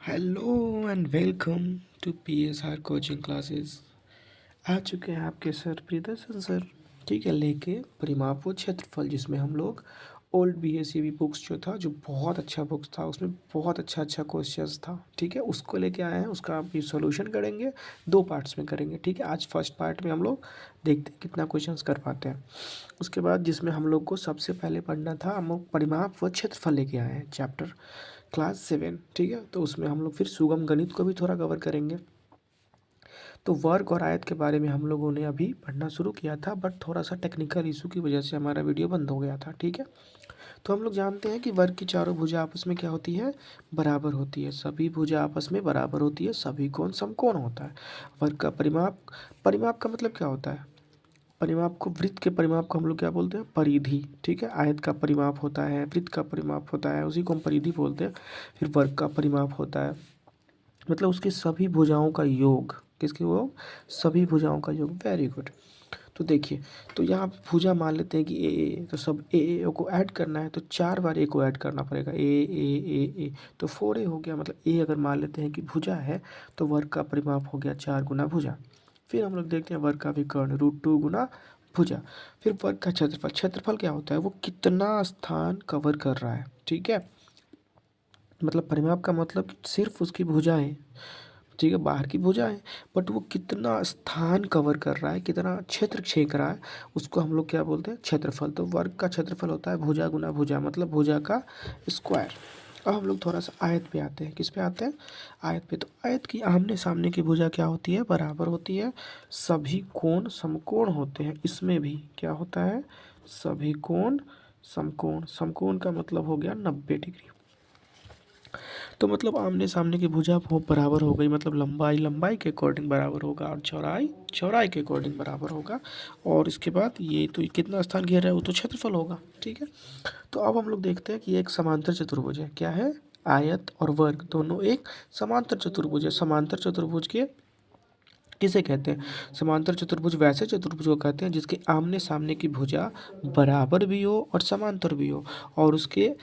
Hello and welcome to PSR coaching classes. आ चुके हैं आपके सर प्रियदर्शन सर। ठीक है, लेके परिमाप व क्षेत्रफल, जिसमें हम लोग ओल्ड BSCB बुक्स जो था, जो बहुत अच्छा बुक्स था, उसमें बहुत अच्छा अच्छा क्वेश्चंस था। ठीक है, उसको लेके आए हैं। उसका अभी सॉल्यूशन करेंगे, 2 पार्ट्स में करेंगे। ठीक है, आज फर्स्ट पार्ट में हम लोग देखते हैं कितना क्वेश्चंस कर पाते हैं। उसके बाद जिसमें हम लोग को सबसे पहले पढ़ना था, हम लोग परिमाप व क्षेत्रफल लेके आए हैं, चैप्टर क्लास 7। ठीक है, तो उसमें हम लोग फिर सुगम गणित को भी थोड़ा कवर करेंगे। तो वर्ग और आयत के बारे में हम लोगों ने अभी पढ़ना शुरू किया था, बट थोड़ा सा टेक्निकल इशू की वजह से हमारा वीडियो बंद हो गया था। ठीक है, तो हम लोग जानते हैं कि वर्ग की चारों भुजा आपस में क्या होती है, बराबर होती है। सभी भुजा आपस में बराबर होती है। सभी कोण समकोण होता है। वर्ग का परिमाप, परिमाप का मतलब क्या होता है? परिमाप को, वृत्त के परिमाप को हम लोग क्या बोलते हैं? परिधि। ठीक है, आयत का परिमाप होता है, वृत्त का परिमाप होता है, उसी को हम परिधि बोलते हैं। फिर वर्ग का परिमाप होता है, मतलब उसकी सभी भुजाओं का योग। किसके योग? सभी भुजाओं का योग। Very good. तो देखिए, तो यहाँ भुजा मान लेते हैं कि ए, तो सब ए को ऐड करना है, तो 4 बार ए को ऐड करना पड़ेगा। ए, तो 4a हो गया। मतलब ए अगर मान लेते हैं कि भुजा है, तो वर्ग का परिमाप हो गया 4 गुना भुजा। फिर हम लोग देखते हैं वर्ग का विकर्ण, √2 गुना भुजा। फिर वर्ग का क्षेत्रफल, क्षेत्रफल क्या होता है? वो कितना स्थान कवर कर रहा है। ठीक है, मतलब परिमाप का मतलब सिर्फ उसकी भुजाएं, ठीक है, बाहर की भुजा है, बट वो कितना स्थान कवर कर रहा है, कितना क्षेत्र छेक रहा है, उसको हम लोग क्या बोलते हैं? क्षेत्रफल। तो वर्ग का क्षेत्रफल होता है भुजा गुना भुजा, मतलब भुजा का स्क्वायर। अब हम लोग थोड़ा सा आयत पे आते हैं। किस पे आते हैं? आयत पे। तो आयत की आमने सामने की भुजा क्या होती है? बराबर होती है। सभी कोण समकोण होते हैं। इसमें भी क्या होता है? सभी कोण समकोण। समकोण का मतलब हो गया 90 डिग्री। तो मतलब आमने सामने की भुजा वो बराबर हो गई, मतलब लंबाई लंबाई के अकॉर्डिंग बराबर होगा, और चौड़ाई चौड़ाई के अकॉर्डिंग बराबर होगा। और इसके बाद ये तो कितना स्थान घेर रहा है, वो तो क्षेत्रफल होगा। ठीक है, तो अब हम लोग देखते हैं कि ये एक समांतर चतुर्भुज है। क्या है? आयत और वर्ग दोनों एक समांतर चतुर्भुज है। समांतर चतुर्भुज के किसे कहते हैं? समांतर चतुर्भुज वैसे चतुर्भुज को कहते हैं जिसके आमने सामने की भुजा बराबर भी हो और समांतर भी हो, और उसके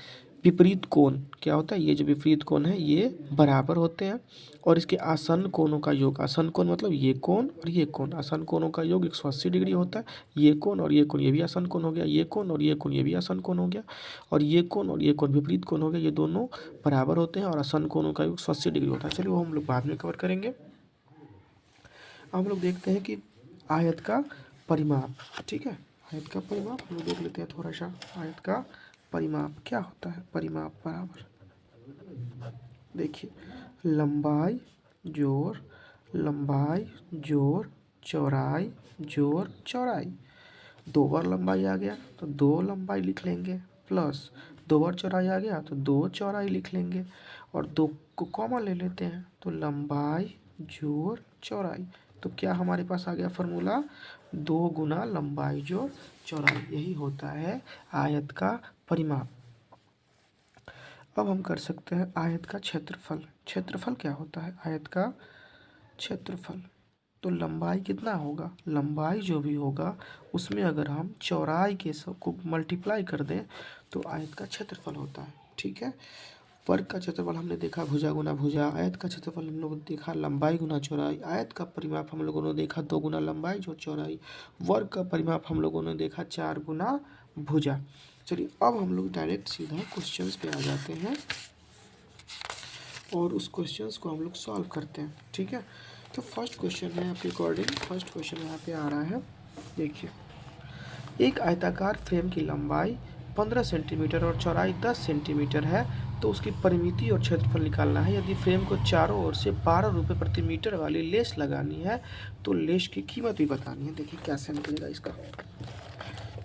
विपरीत कोण क्या होता है? ये जो विपरीत कोण है ये बराबर होते हैं। और इसके आसन्न कोणों का योग, आसन्न कोण मतलब ये कोण और ये कोण, आसन्न कोणों का योग 180 डिग्री होता है। ये कोण और ये कोण, ये भी आसन्न कोण हो गया। ये कोण और ये कोण, ये भी आसन्न कोण हो गया। और ये कोण और ये कोण विपरीत कोण हो गया। ये दोनों बराबर होते हैं और आसन्न कोणों का योग 180 डिग्री होता है। चलिए वो हम लोग बाद में कवर करेंगे। हम लोग देखते हैं कि आयत का परिमाप। ठीक है, आयत का परिमाप हम लोग देख लेते हैं थोड़ा सा। आयत का परिमाप क्या होता है? परिमाप बराबर, देखिए, लंबाई जोड़ लंबाई जोड़ चौड़ाई जोड़ चौड़ाई। 2 बार लंबाई आ गया तो 2 लंबाई लिख लेंगे, प्लस 2 बार चौड़ाई आ गया तो 2 चौड़ाई लिख लेंगे, और 2 को कॉमन ले लेते हैं, तो लंबाई जोड़ चौड़ाई। तो क्या हमारे पास आ गया फॉर्मूला? 2 गुना लंबाई जोड़ चौड़ाई। यही होता है आयत का परिमाप। अब हम कर सकते हैं आयत का क्षेत्रफल। क्षेत्रफल क्या होता है? आयत का क्षेत्रफल, तो लंबाई कितना होगा? लंबाई जो भी होगा उसमें अगर हम चौड़ाई के सब को मल्टीप्लाई कर दें तो आयत का क्षेत्रफल होता है। ठीक है, वर्ग का क्षेत्रफल हमने देखा भुजा गुना भुजा। आयत का क्षेत्रफल हम लोगों ने देखा लंबाई गुना चौड़ाई। आयत का परिमाप हम लोगों ने देखा 2 गुना लंबाई जो चौड़ाई। वर्ग का परिमाप हम लोगों ने देखा 4 गुना भुजा। चलिए अब हम लोग डायरेक्ट सीधा क्वेश्चंस पे आ जाते हैं और उस क्वेश्चंस को हम लोग सॉल्व करते हैं। ठीक है, तो फर्स्ट क्वेश्चन है आपके अकॉर्डिंग, फर्स्ट क्वेश्चन यहाँ पे आ रहा है। देखिए, एक आयताकार फ्रेम की लंबाई 15 सेंटीमीटर और चौड़ाई 10 सेंटीमीटर है, तो उसकी परिमिति और क्षेत्रफल निकालना है। यदि फ्रेम को चारों ओर से 12 रुपये प्रति मीटर वाली लेस लगानी है तो लेस की कीमत भी बतानी है। देखिए कैसे निकलेगा इसका।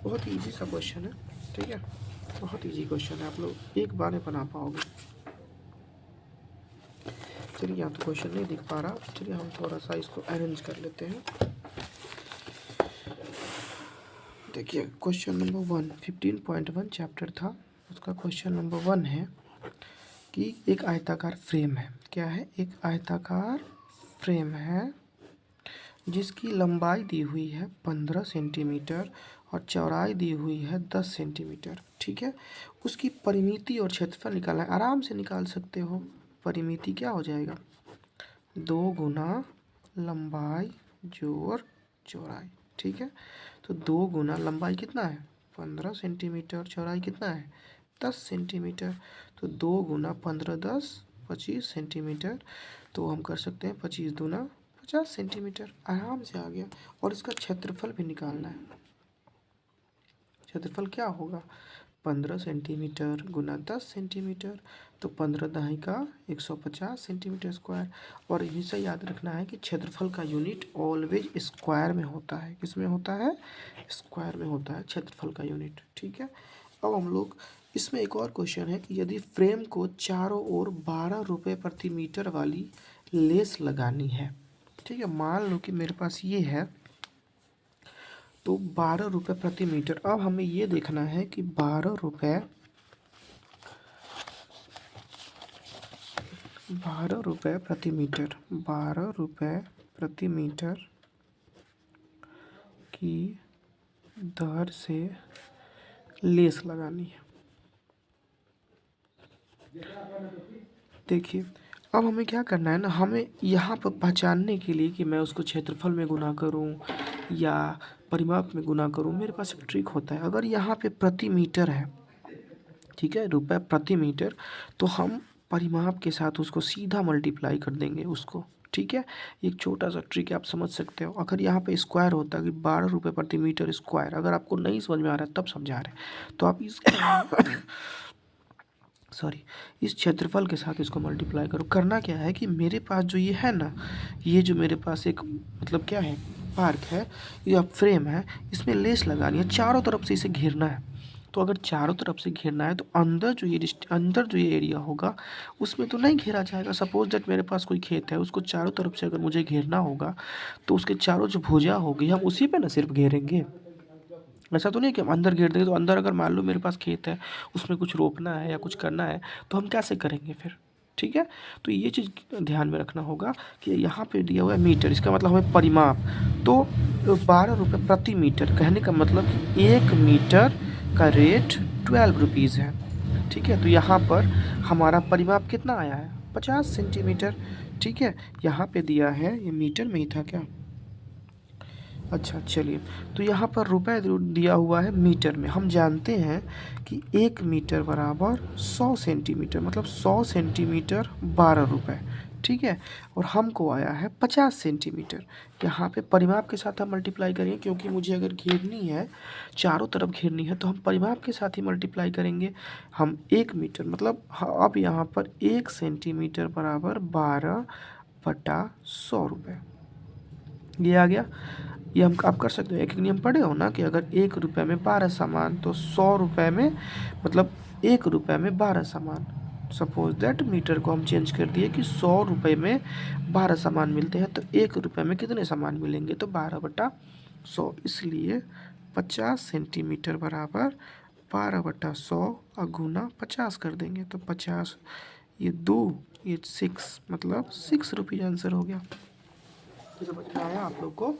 बहुत ईजी सा क्वेश्चन है। ठीक है, बहुत ईजी क्वेश्चन है, आप लोग एक बार में बना पाओगे। चलिए यहाँ तो क्वेश्चन नहीं दिख पा रहा, चलिए हम थोड़ा सा इसको अरेंज कर लेते हैं। देखिए क्वेश्चन नंबर 1, 15.1 चैप्टर था, उसका क्वेश्चन नंबर 1 है कि एक आयताकार फ्रेम है। क्या है? एक आयताकार फ्रेम है जिसकी लंबाई दी हुई है 15 सेंटीमीटर और चौड़ाई दी हुई है 10 सेंटीमीटर। ठीक है, उसकी परिमिति और क्षेत्रफल निकालना है। आराम से निकाल सकते हो, परिमिति क्या हो जाएगा, 2 गुना लंबाई जोड़ चौड़ाई। ठीक है, तो 2 गुना लंबाई कितना है 15 सेंटीमीटर, चौड़ाई कितना है 10 सेंटीमीटर। तो 2 गुना 15 10 25 सेंटीमीटर। तो हम कर सकते हैं 25 दूना 50 सेंटीमीटर, आराम से आ गया। और इसका क्षेत्रफल भी निकालना है। क्षेत्रफल क्या होगा 15 सेंटीमीटर गुना 10 सेंटीमीटर, तो 15 दहाई का 150 सेंटीमीटर स्क्वायर। और हमेशा याद रखना है कि क्षेत्रफल का यूनिट ऑलवेज स्क्वायर में होता है। किस में होता है, स्क्वायर में होता है क्षेत्रफल का यूनिट। ठीक है, अब हम लोग इसमें एक और क्वेश्चन है कि यदि फ्रेम को चारों ओर 12 रुपये प्रति मीटर वाली लेस लगानी है। ठीक है, मान लो कि मेरे पास ये है, तो 12 रुपये प्रति मीटर। अब हमें ये देखना है कि 12 रुपये प्रति मीटर, 12 रुपये प्रति मीटर की दर से लेस लगानी है। देखिए, अब हमें क्या करना है ना, हमें यहाँ पर पहचानने के लिए कि मैं उसको क्षेत्रफल में गुना करूँ या परिमाप में गुना करूँ, मेरे पास एक ट्रिक होता है। अगर यहाँ पे प्रति मीटर है, ठीक है, रुपये प्रति मीटर, तो हम परिमाप के साथ उसको सीधा मल्टीप्लाई कर देंगे उसको। ठीक है, एक छोटा सा ट्रिक आप समझ सकते हो। अगर यहाँ पे स्क्वायर होता कि 12 रुपये प्रति मीटर स्क्वायर, अगर आपको नहीं समझ में आ रहा है तब समझा रहे हैं, तो आप इस सॉरी इस क्षेत्रफल के साथ इसको मल्टीप्लाई करो। करना क्या है कि मेरे पास जो ये है ना, ये जो मेरे पास एक मतलब क्या है, पार्क है या फ्रेम है, इसमें लेस लगानी है, चारों तरफ से इसे घेरना है। तो अगर चारों तरफ से घेरना है तो अंदर जो ये एरिया होगा उसमें तो नहीं घेरा जाएगा। सपोज दैट मेरे पास कोई खेत है, उसको चारों तरफ से अगर मुझे घेरना होगा तो उसके चारों जो भुजा होगी हम उसी पे ना सिर्फ घेरेंगे। ऐसा तो नहीं कि हम अंदर घेर देंगे। तो अंदर अगर मान लो मेरे पास खेत है, उसमें कुछ रोपना है या कुछ करना है, तो हम कैसे करेंगे फिर। ठीक है, तो ये चीज़ ध्यान में रखना होगा कि यहाँ पे दिया हुआ है मीटर, इसका मतलब हमें परिमाप। तो 12 रुपये प्रति मीटर कहने का मतलब कि 1 मीटर का रेट 12 रुपीज़ है। ठीक है, तो यहाँ पर हमारा परिमाप कितना आया है 50 सेंटीमीटर। ठीक है, यहाँ पे दिया है, ये मीटर में ही था क्या, अच्छा चलिए, तो यहाँ पर रुपए दिया हुआ है मीटर में। हम जानते हैं कि 1 मीटर बराबर 100 सेंटीमीटर, मतलब 100 सेंटीमीटर 12 रुपये। ठीक है, और हमको आया है 50 सेंटीमीटर। यहाँ पे परिमाप के साथ हम मल्टीप्लाई करेंगे, क्योंकि मुझे अगर घेरनी है, चारों तरफ घेरनी है, तो हम परिमाप के साथ ही मल्टीप्लाई करेंगे। हम 1 मीटर मतलब अब यहाँ पर 1 सेंटीमीटर बराबर 12/100 रुपये, ये आ गया। ये हम आप कर सकते हो, एक नियम पढ़े हो ना कि अगर 1 रुपये में 12 सामान, तो 100 रुपये में मतलब 1 रुपये में 12 सामान। सपोज दैट मीटर को हम चेंज कर दिए कि 100 रुपये में 12 सामान मिलते हैं, तो 1 रुपये में कितने सामान मिलेंगे, तो 12/100। इसलिए 50 सेंटीमीटर बराबर 12/100 और गुना 50 कर देंगे, तो 50 ये 2 ये 6 मतलब 6 रुपीज़ आंसर हो गया। तो समझ में आया आप लोग को।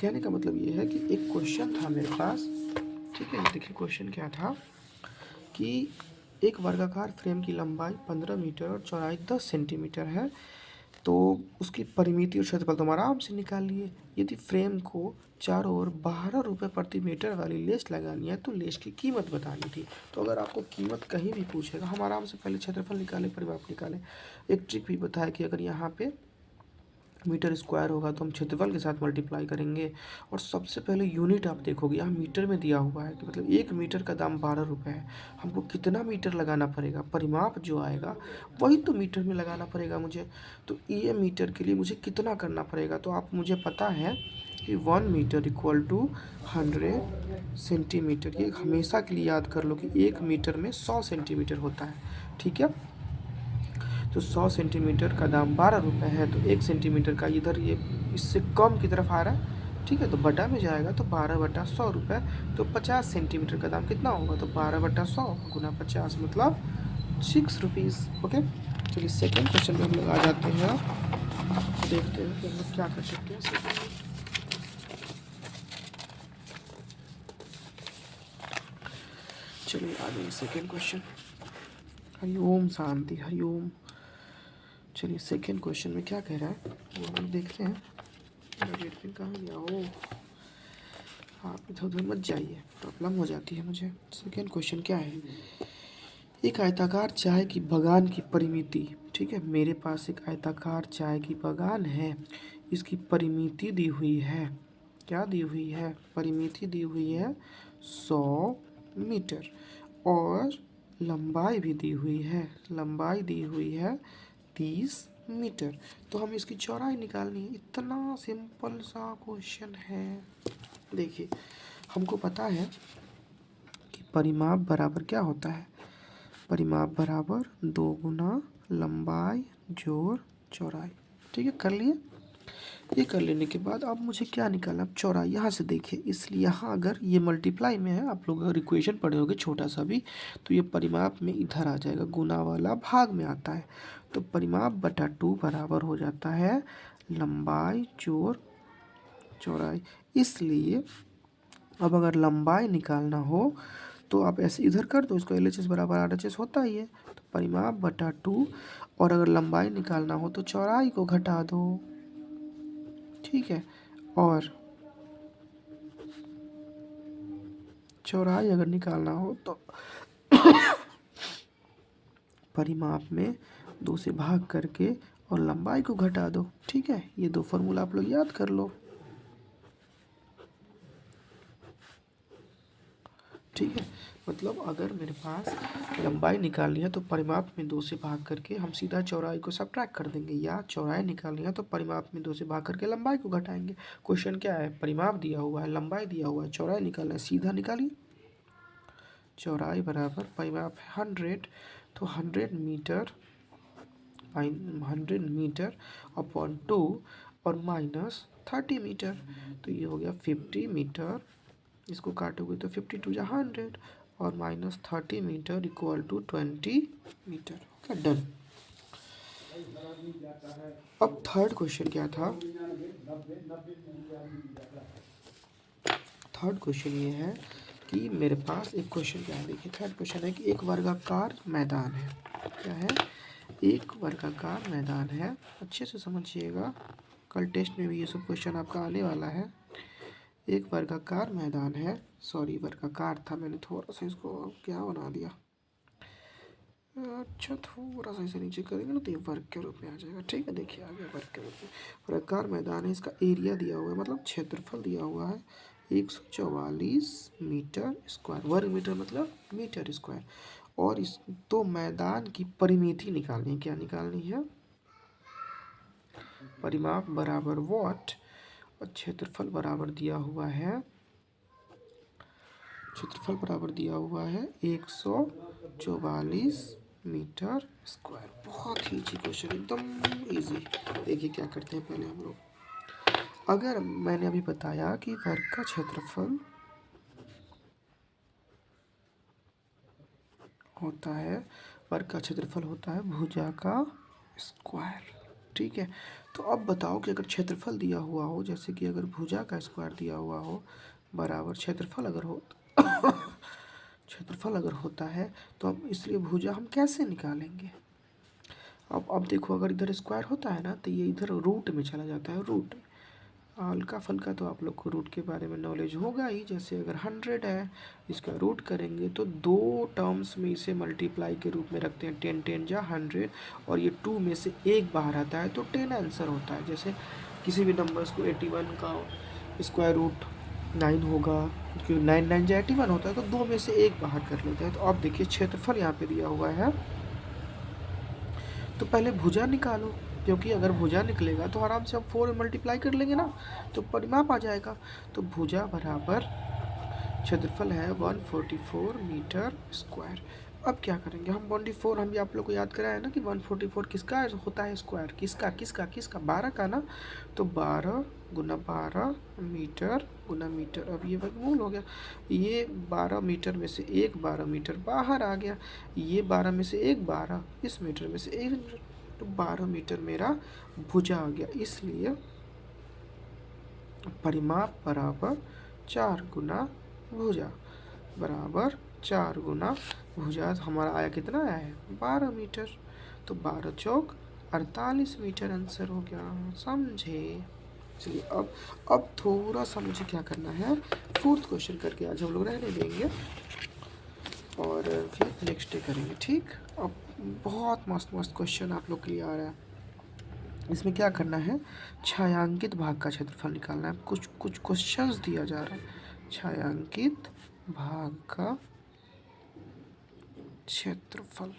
कहने का मतलब ये है कि एक क्वेश्चन था मेरे पास। ठीक है, देखिए क्वेश्चन क्या था कि एक वर्गाकार फ्रेम की लंबाई 15 मीटर और चौड़ाई 10 सेंटीमीटर है, तो उसकी परिमिति और क्षेत्रफल तो हम आराम से निकाल लिए। यदि फ्रेम को चारों ओर 12 रुपये प्रति मीटर वाली लेस लगानी है तो लेस की कीमत बतानी थी। तो अगर आपको कीमत कहीं भी पूछेगा, हम आराम से पहले क्षेत्रफल निकालें, परिमाप निकालें। एक ट्रिक भी बताया कि अगर यहाँ पे मीटर स्क्वायर होगा तो हम क्षेत्रफल के साथ मल्टीप्लाई करेंगे। और सबसे पहले यूनिट आप देखोगे, यहाँ मीटर में दिया हुआ है कि मतलब 1 मीटर का दाम 12 रुपये है। हमको कितना मीटर लगाना पड़ेगा, परिमाप जो आएगा वही तो मीटर में लगाना पड़ेगा मुझे। तो ये मीटर के लिए मुझे कितना करना पड़ेगा, तो आप मुझे पता है कि 1 मीटर इक्वल टू 100 सेंटीमीटर। ये हमेशा के लिए याद कर लो कि 1 मीटर में 100 सेंटीमीटर होता है। ठीक है, तो 100 सेंटीमीटर का दाम 12 रुपये है, तो 1 सेंटीमीटर का इधर ये इससे कम की तरफ आ रहा है। ठीक है, तो बटा में जाएगा, तो 12/100 रुपये, तो 50 सेंटीमीटर का दाम कितना होगा, तो 12/100 गुना 50 मतलब 6 रुपीज़। ओके, चलिए सेकेंड क्वेश्चन में हम लोग आ जाते हैं। देखते हैं कि हम लोग क्या कर सकते हैं। चलिए आ गए सेकेंड क्वेश्चन। हरिओम शांति, हरिओम। चलिए सेकेंड क्वेश्चन में क्या कह रहा है वो हम देखते हैं। रेड पेन कहाँ गया? ओह, आप इधर उधर मत जाइए, प्रॉब्लम हो जाती है मुझे। सेकेंड क्वेश्चन क्या है? एक आयताकार चाय की बागान की परिमिति, ठीक है, मेरे पास एक आयताकार चाय की बागान है, इसकी परिमिति दी हुई है। क्या दी हुई है? परिमिति दी हुई है 100 मीटर और लंबाई भी दी हुई है। लंबाई दी हुई है 30 मीटर। तो हम इसकी चौड़ाई निकालनी है। इतना सिंपल सा क्वेश्चन है। देखिए, हमको पता है कि परिमाप बराबर क्या होता है। परिमाप बराबर 2 गुना लंबाई जोड़ चौड़ाई। ठीक है, कर लिए। ये कर लेने के बाद अब मुझे क्या निकालना? अब चौड़ाई यहाँ से देखिए, इसलिए यहाँ अगर ये मल्टीप्लाई में है, आप लोग अगर इक्वेशन पढ़े होगे छोटा सा भी, तो ये परिमाप में इधर आ जाएगा, गुना वाला भाग में आता है। तो परिमाप बटा 2 बराबर हो जाता है लंबाई जोड़ चौड़ाई। इसलिए अब अगर लंबाई निकालना हो तो आप ऐसे इधर कर दो, इसको LHS बराबर RHS होता ही है। तो परिमाप बटा 2, और अगर लंबाई निकालना हो तो चौड़ाई को घटा दो। ठीक है, और चौड़ाई अगर निकालना हो तो परिमाप में 2 से भाग करके और लंबाई को घटा दो। ठीक है, ये 2 फॉर्मूला आप लोग याद कर लो। ठीक है, मतलब अगर मेरे पास लंबाई निकालनी है तो परिमाप में 2 से भाग करके हम सीधा चौड़ाई को सब्ट्रैक्ट कर देंगे, या चौड़ाई निकालनी है तो परिमाप में 2 से भाग करके लंबाई को घटाएंगे। क्वेश्चन क्या है? परिमाप दिया हुआ है, लंबाई दिया हुआ है, चौड़ाई निकालना है, सीधा निकालिए। चौड़ाई बराबर परिमाप है 100, तो 100 मीटर 100 मीटर अपॉन 2 और माइनस 30 मीटर, तो ये हो गया 50 मीटर। इसको काटोगे तो 52 या 100 और minus 30 meter equal to 20 meter. Okay, done. अब थर्ड क्वेश्चन क्या था? थर्ड क्वेश्चन ये है कि मेरे पास एक क्वेश्चन क्या है, देखिए थर्ड क्वेश्चन है कि एक वर्गाकार मैदान है। क्या है? एक वर्गाकार मैदान है। अच्छे से समझिएगा, कल टेस्ट में भी ये सब क्वेश्चन आपका आने वाला है। एक वर्गाकार मैदान है, सॉरी वर्गाकार था, मैंने थोड़ा सा इसको क्या बना दिया। अच्छा, थोड़ा सा इसे नीचे करेंगे ना तो ये वर्ग के रूप में आ जाएगा। ठीक है, देखिए आ गया वर्ग के रूप में। वर्गाकार मैदान है, इसका एरिया दिया हुआ है, मतलब क्षेत्रफल दिया हुआ है 144 मीटर स्क्वायर। वर्ग मीटर मतलब मीटर स्क्वायर। और इस तो मैदान की परिमिति निकालनी है। क्या निकालनी है? परिमाप बराबर वॉट और क्षेत्रफल बराबर दिया हुआ है, क्षेत्रफल बराबर दिया हुआ है 144 मीटर स्क्वायर। बहुत ही इजी क्वेश्चन, एकदम इजी। देखिए क्या करते हैं पहले हम लोग। अगर मैंने अभी बताया कि वर्ग का क्षेत्रफल होता है, वर्ग का क्षेत्रफल होता है भुजा का स्क्वायर। ठीक है, तो अब बताओ कि अगर क्षेत्रफल दिया हुआ हो, जैसे कि अगर भुजा का स्क्वायर दिया हुआ हो बराबर क्षेत्रफल अगर हो क्षेत्रफल अगर होता है तो अब इसलिए भुजा हम कैसे निकालेंगे? अब देखो, अगर इधर स्क्वायर होता है ना तो ये इधर रूट में चला जाता है। रूट हल्का फल्का तो आप लोग को रूट के बारे में नॉलेज होगा ही। जैसे अगर 100 है, इसका रूट करेंगे तो 2 टर्म्स में इसे मल्टीप्लाई के रूप में रखते हैं, 10 10 या 100, और ये 2 में से 1 बाहर आता है तो 10 आंसर होता है। जैसे किसी भी नंबर्स को 81 का स्क्वायर रूट 9 होगा, क्योंकि 9 9 या 81 होता है तो 2 में से 1 बाहर कर लेते हैं। तो अब देखिए क्षेत्रफल यहाँ पे दिया हुआ है, तो पहले भुजा निकालो, क्योंकि अगर भुजा निकलेगा तो आराम से हम 4 में मल्टीप्लाई कर लेंगे ना, तो परिमाप आ जाएगा। तो भुजा बराबर क्षेत्रफल है 144 मीटर स्क्वायर। अब क्या करेंगे हम? 144 हम भी आप लोग को याद कराया ना कि 144 किसका होता है स्क्वायर? किसका किसका किसका? 12 का ना। तो 12 गुना 12 मीटर गुना मीटर। अब ये वर्गमूल हो गया। ये 12 मीटर में से 1 12 मीटर बाहर आ गया, ये 12 में से 1 12, इस मीटर में से 1 मीटर, तो 12 मीटर मेरा भुजा आ गया। इसलिए परिमाप बराबर 4 गुना भुजा बराबर 4 गुना भुजा। हमारा आया कितना आया है? 12 मीटर। तो 12 चौक 48 मीटर आंसर हो गया, समझे। चलिए अब थोड़ा सा मुझे क्या करना है, फोर्थ क्वेश्चन करके आज हम लोग रहने देंगे और फिर नेक्स्ट डे करेंगे, ठीक। अब बहुत मस्त मस्त क्वेश्चन आप लोग के लिए आ रहा है। इसमें क्या करना है, छायांकित भाग का क्षेत्रफल निकालना है। कुछ कुछ क्वेश्चंस दिया जा रहा है, छायांकित भाग का क्षेत्रफल,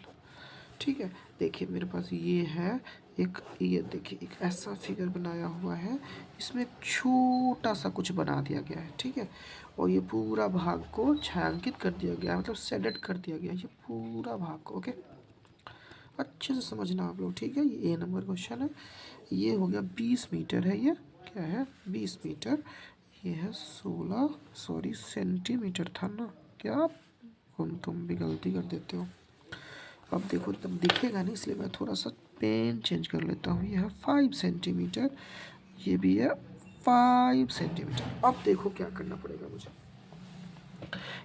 ठीक है। देखिए मेरे पास ये है एक, ये देखिए एक ऐसा फिगर बनाया हुआ है, इसमें एक छोटा सा कुछ बना दिया गया है, ठीक है। और ये पूरा भाग को छायांकित कर दिया गया है, मतलब शेडेड कर दिया गया है ये पूरा भाग को, ओके। अच्छे से समझना आप लोग, ठीक है। ये ए नंबर क्वेश्चन है, ये हो गया 20 मीटर है, ये क्या है 20 मीटर, ये है 16 सॉरी सेंटीमीटर था ना, क्या तुम भी गलती कर देते हो। अब देखो तब दिखेगा नहीं, इसलिए मैं थोड़ा सा पेन चेंज कर लेता हूँ। ये है 5 सेंटीमीटर, ये भी है 5 सेंटीमीटर। अब देखो क्या करना पड़ेगा मुझे,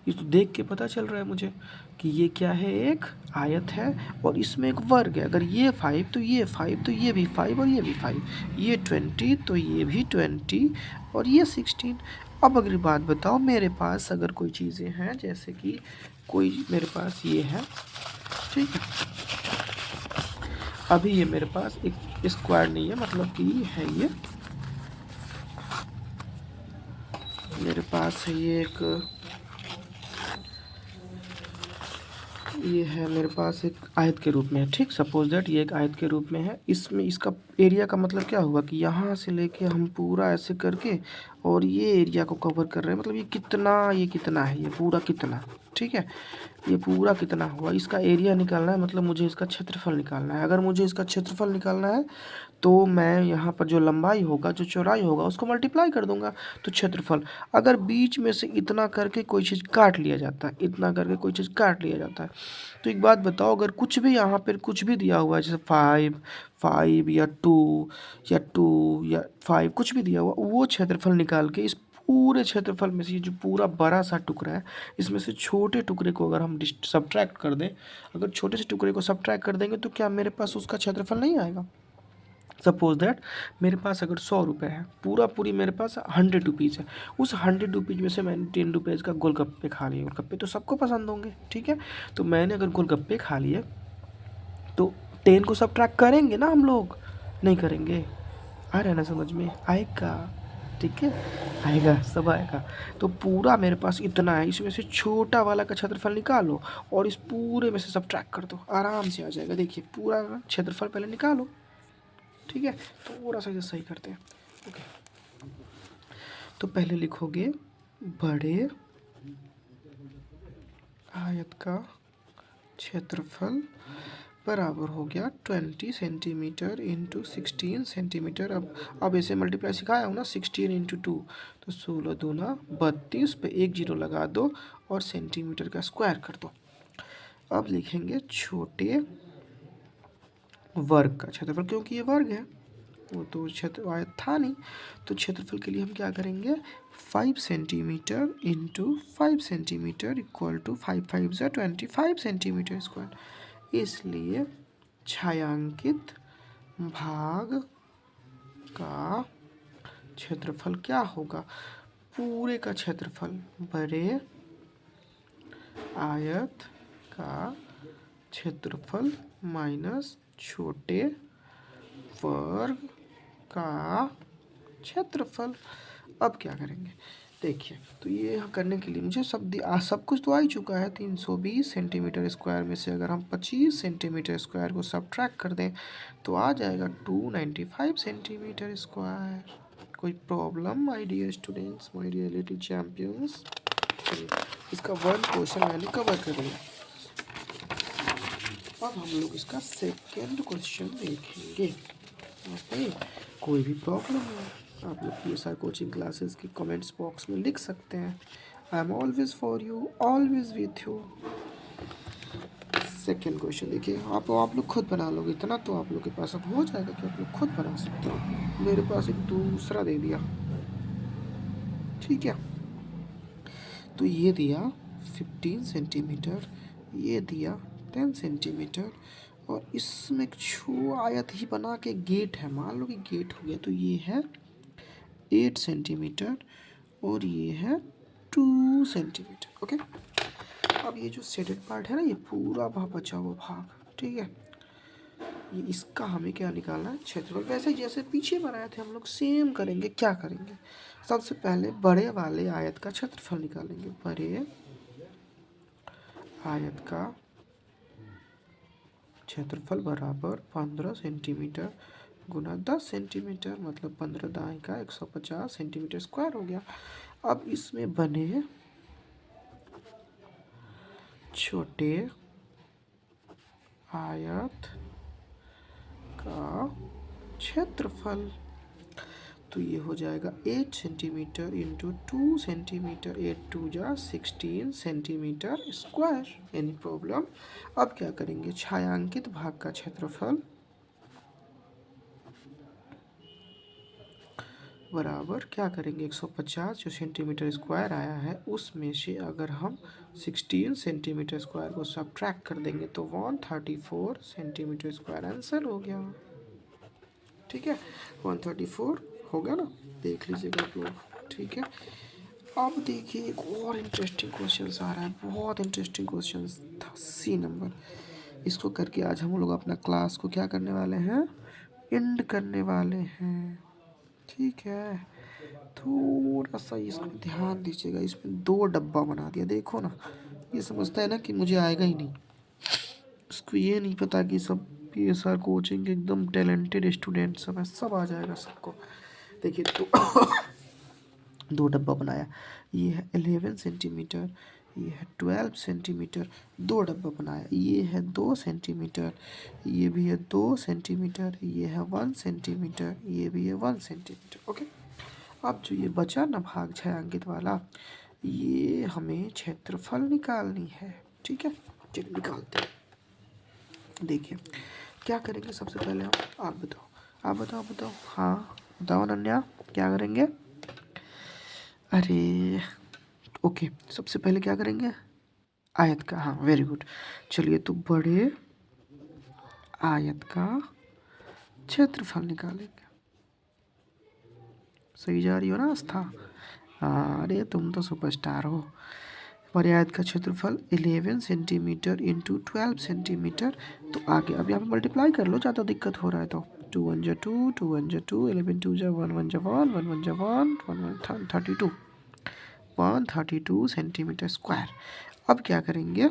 ये तो देख के पता चल रहा है मुझे कि ये क्या है, एक आयत है और इसमें एक वर्ग है। अगर ये 5 तो ये 5, तो ये भी 5 और ये भी 5, ये 20 तो ये भी 20 और ये 16। अब अगली बात बताओ, मेरे पास अगर कोई चीज़ें हैं, जैसे कि कोई मेरे पास ये है, ठीक है। अभी ये मेरे पास एक स्क्वायर नहीं है, मतलब कि है ये मेरे पास है, ये है मेरे पास एक आयत के रूप में है, ठीक। सपोज दैट ये एक आयत के रूप में है। इसमें इसका एरिया का मतलब क्या हुआ कि यहाँ से लेके हम पूरा ऐसे करके और ये एरिया को कवर कर रहे हैं, मतलब ये कितना है, ये पूरा कितना, ठीक है। ये पूरा कितना हुआ, इसका एरिया निकालना है, मतलब मुझे इसका क्षेत्रफल निकालना है। अगर मुझे इसका क्षेत्रफल निकालना है तो मैं यहाँ पर जो लंबाई होगा, जो चौड़ाई होगा, उसको मल्टीप्लाई कर दूंगा, तो क्षेत्रफल। अगर बीच में से इतना करके कोई चीज़ काट लिया जाता है, इतना करके कोई चीज़ काट लिया जाता है, तो एक बात बताओ, अगर कुछ भी यहाँ पर कुछ भी दिया हुआ है, जैसे 5 या 2 या 5 कुछ भी दिया हुआ, वो क्षेत्रफल निकाल के इस पूरे क्षेत्रफल में से ये जो पूरा बड़ा सा टुकड़ा है, इसमें से छोटे टुकड़े को अगर हम सब्ट्रैक्ट कर दें, अगर छोटे से टुकड़े को सब्ट्रैक्ट कर देंगे तो क्या मेरे पास उसका क्षेत्रफल नहीं आएगा। सपोज दैट मेरे पास अगर 100 रुपये है, पूरी मेरे पास 100 रुपीज़ है, उस 100 रुपीज़ में से मैंने 10 रुपीज़ का गोलगप्पे खा लिए। गोलगप्पे तो सबको पसंद होंगे, ठीक है। तो मैंने अगर गोलगप्पे खा लिए तो 10 को सब्ट्रैक्ट करेंगे ना हम लोग, नहीं करेंगे। आ रहा है ना समझ में, आएगा, ठीक है, आएगा, सब आएगा। तो पूरा मेरे पास इतना है, इसमें से छोटा वाला का क्षेत्रफल निकालो और इस पूरे में से सब्ट्रैक्ट कर दो, आराम से आ जाएगा। देखिए पूरा क्षेत्रफल पहले निकालो, ठीक है। थोड़ा सा इसे सही करते हैं, ओके। तो पहले लिखोगे बड़े आयत का क्षेत्रफल बराबर हो गया 20 सेंटीमीटर इंटू 16 सेंटीमीटर। अब ऐसे मल्टीप्लाई सिखाया हूँ ना, 16 इंटू 2 तो 16 दूना 32 पे एक जीरो लगा दो और सेंटीमीटर का स्क्वायर कर दो। अब लिखेंगे छोटे वर्ग का क्षेत्रफल, क्योंकि ये वर्ग है, वो तो क्षेत्र आयत था नहीं, तो क्षेत्रफल के लिए हम क्या करेंगे, 5 centimeter into 5 centimeter equal to 5 5 ज़ा 25 सेंटीमीटर स्क्वायर। इसलिए छायांकित भाग का क्षेत्रफल क्या होगा, पूरे का क्षेत्रफल बड़े आयत का क्षेत्रफल माइनस छोटे वर्ग का क्षेत्रफल। अब क्या करेंगे, देखिए तो ये करने के लिए मुझे सब कुछ तो आ ही चुका है। 320 सेंटीमीटर स्क्वायर में से अगर हम 25 सेंटीमीटर स्क्वायर को सब्ट्रैक्ट कर दें तो आ जाएगा 295 सेंटीमीटर स्क्वायर। कोई problem my dear students, my dear little champions. इसका वन क्वेश्चन मैंने कवर कर लिया। अब हम लोग इसका सेकेंड क्वेश्चन देखेंगे, ओके। कोई भी प्रॉब्लम है आप लोग PSR कोचिंग क्लासेस की कमेंट्स बॉक्स में लिख सकते हैं। I am always for you, always with you. Second question देखिए, आप लोग खुद बना लोगे इतना, तो आप लोग के पास अब हो जाएगा कि आप लोग खुद बना सकते हो। मेरे पास एक दूसरा दे दिया, ठीक है। तो ये दिया 15 सेंटीमीटर, ये दिया 10 सेंटीमीटर और इसमें एक छो आयत ही बना के गेट है, मान लो कि गेट हो गया, तो ये है 8 सेंटीमीटर और ये है 2 सेंटीमीटर। ओके, अब ये जो शेडेड पार्ट है ना, ये पूरा बचा हुआ भाग, ठीक है, ये इसका हमें क्या निकालना है, क्षेत्रफल। वैसे जैसे पीछे बनाए थे हम लोग सेम करेंगे। क्या करेंगे, सबसे पहले बड़े वाले आयत का क्षेत्रफल निकालेंगे। बड़े आयत का क्षेत्रफल बराबर 15 सेंटीमीटर गुना 10 सेंटीमीटर, मतलब 15 दाएं का 150 सेंटीमीटर स्क्वायर हो गया। अब इसमें बने छोटे आयत का क्षेत्रफल, तो ये हो जाएगा 8 सेंटीमीटर इंटू 2 सेंटीमीटर, 8 2 जा 16 सेंटीमीटर स्क्वायर। Any problem. अब क्या करेंगे, छायांकित भाग का क्षेत्रफल बराबर क्या करेंगे, 150 जो सेंटीमीटर स्क्वायर आया है उसमें से अगर हम 16 सेंटीमीटर स्क्वायर को सब्ट्रैक्ट कर देंगे तो 134 सेंटीमीटर स्क्वायर आंसर हो गया। ठीक है, 134 हो गया ना, देख लीजिएगा आप लोग। ठीक है, अब देखिए एक और इंटरेस्टिंग क्वेश्चन आ रहा है, बहुत इंटरेस्टिंग क्वेश्चन था, सी नंबर। इसको करके आज हम लोग अपना क्लास को क्या करने वाले हैं, एंड करने वाले हैं। ठीक है, थोड़ा सा इसको ध्यान दीजिएगा। इसमें 2 डब्बा बना दिया, देखो ना, ये समझता है ना कि मुझे आएगा ही नहीं, इसको ये नहीं पता कि सब PSR कोचिंग के एकदम टैलेंटेड स्टूडेंट सब है, सब आ जाएगा सबको। देखिए तो 2 डब्बा बनाया, ये है 11 सेंटीमीटर, ये है 12 सेंटीमीटर। 2 डब्बा बनाया, ये है 2 सेंटीमीटर, ये भी है 2 सेंटीमीटर, ये है 1 सेंटीमीटर, ये भी है 1 सेंटीमीटर। ओके, अब जो ये बचा ना भाग छायांकित वाला, ये हमें क्षेत्रफल निकालनी है। ठीक है, चलिए निकालते हैं। देखिए क्या करेंगे, सबसे पहले हम, आप बताओ, आप बताओ, बताओ, हाँ बताओ अनन्या, क्या करेंगे। अरे ओके, सबसे पहले क्या करेंगे, आयत का, हाँ वेरी गुड। चलिए तो बड़े आयत का क्षेत्रफल निकालेंगे। सही जा रही हो ना आस्था, हाँ, अरे तुम तो सुपरस्टार हो। बड़े आयत का क्षेत्रफल 11 सेंटीमीटर इंटू 12 सेंटीमीटर, तो आगे अब यहाँ पे मल्टीप्लाई कर लो, ज़्यादा दिक्कत हो रहा है तो 2 1 जा 2, 2 1 जा 2, 11 2 जा 1 1 जा 1, 1 1 जा 1, 1 1 32, 132 सेंटीमीटर स्क्वायर। अब क्या करेंगे,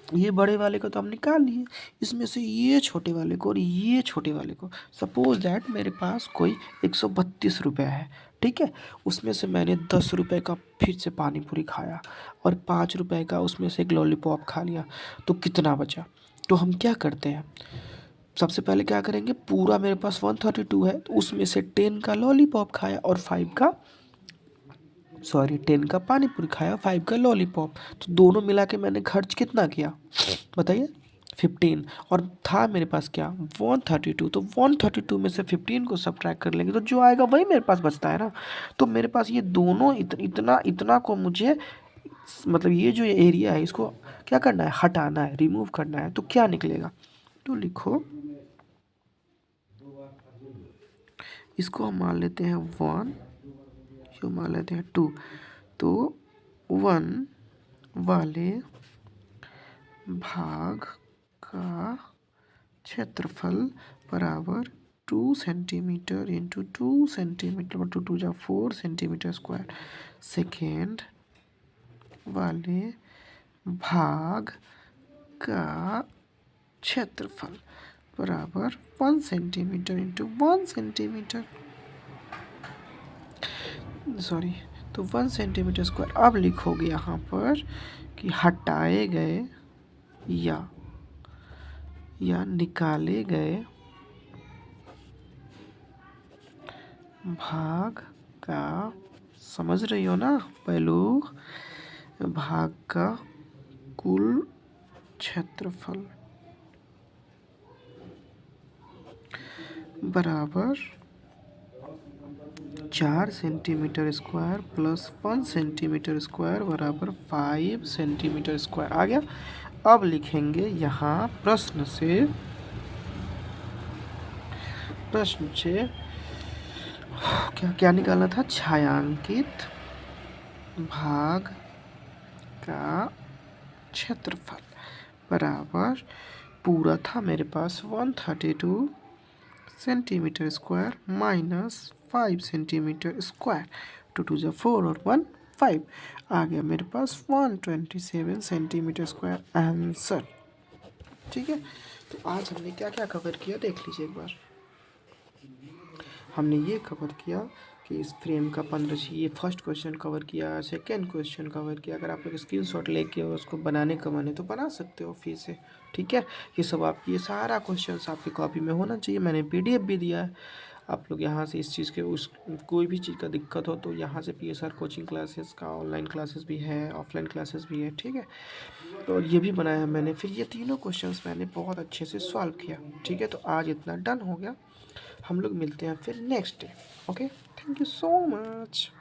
ये बड़े वाले को तो हम निकाल लिए, इसमें से ये छोटे वाले को और ये छोटे वाले को, सपोज दैट मेरे पास कोई 132 रुपये है, ठीक है, उसमें से मैंने 10 रुपये का फिर से पानी पूरी खाया और 5 रुपये का उसमें से एक लॉलीपॉप खा लिया, तो कितना बचा। तो हम क्या करते हैं, सबसे पहले क्या करेंगे, पूरा मेरे पास 132 है, तो उसमें से 10 का लॉलीपॉप खाया और 10 का पानी पूरी खाया, 5 का लॉलीपॉप, तो दोनों मिला के मैंने खर्च कितना किया बताइए, 15, और था मेरे पास क्या 132, तो 132 में से 15 को सब्ट्रैक्ट कर लेंगे तो जो आएगा वही मेरे पास बचता है ना। तो मेरे पास ये दोनों इतना इतना को मुझे, मतलब ये जो एरिया है इसको क्या करना है, हटाना है, रिमूव करना है, तो क्या निकलेगा, तो लिखो, इसको हम मान लेते हैं 1, इसको मान लेते हैं 2, तो 1 वाले भाग का क्षेत्रफल बराबर 2 सेंटीमीटर इंटू 2 सेंटीमीटर, 2 2 जा 4 सेंटीमीटर स्क्वायर। सेकेंड वाले भाग का क्षेत्रफल बराबर 1 सेंटीमीटर इंटू 1 सेंटीमीटर, सॉरी, तो 1 सेंटीमीटर स्क्वायर। अब लिखोगे यहाँ पर कि हटाए गए या निकाले गए भाग का, समझ रही हो ना पहलू, भाग का कुल क्षेत्रफल बराबर 4 centimetre square plus 1 centimetre square बराबर 5 सेंटीमीटर स्क्वायर आ गया। अब लिखेंगे यहाँ प्रश्न से प्रश्न 6 क्या क्या निकालना था? छायांकित भाग का क्षेत्रफल बराबर पूरा था मेरे पास 132 centimetre square minus 5 centimetre square. 2 2 जा 4 और 1 5 आ गया मेरे पास 127 सेंटीमीटर स्क्वायर आंसर। ठीक है, तो आज हमने क्या क्या कवर किया देख लीजिए एक बार। हमने ये कवर किया कि इस फ्रेम का 15 ये फर्स्ट क्वेश्चन कवर किया, सेकंड क्वेश्चन कवर किया। अगर आप लोग स्क्रीनशॉट लेके और उसको बनाने का मन है तो बना सकते हो फिर से। ठीक है, ये सब आपकी ये सारा क्वेश्चंस आपकी कॉपी में होना चाहिए। मैंने पीडीएफ भी दिया है, आप लोग यहाँ से इस चीज़ के उस कोई भी चीज़ का दिक्कत हो तो यहाँ से पीएसआर कोचिंग क्लासेस का ऑनलाइन क्लासेस भी है, ऑफलाइन क्लासेस भी है। ठीक है, तो ये भी बनाया है मैंने। फिर ये तीनों क्वेश्चंस मैंने बहुत अच्छे से सॉल्व किया। ठीक है, तो आज इतना डन हो गया। हम लोग मिलते हैं फिर next day. Okay, thank you so much.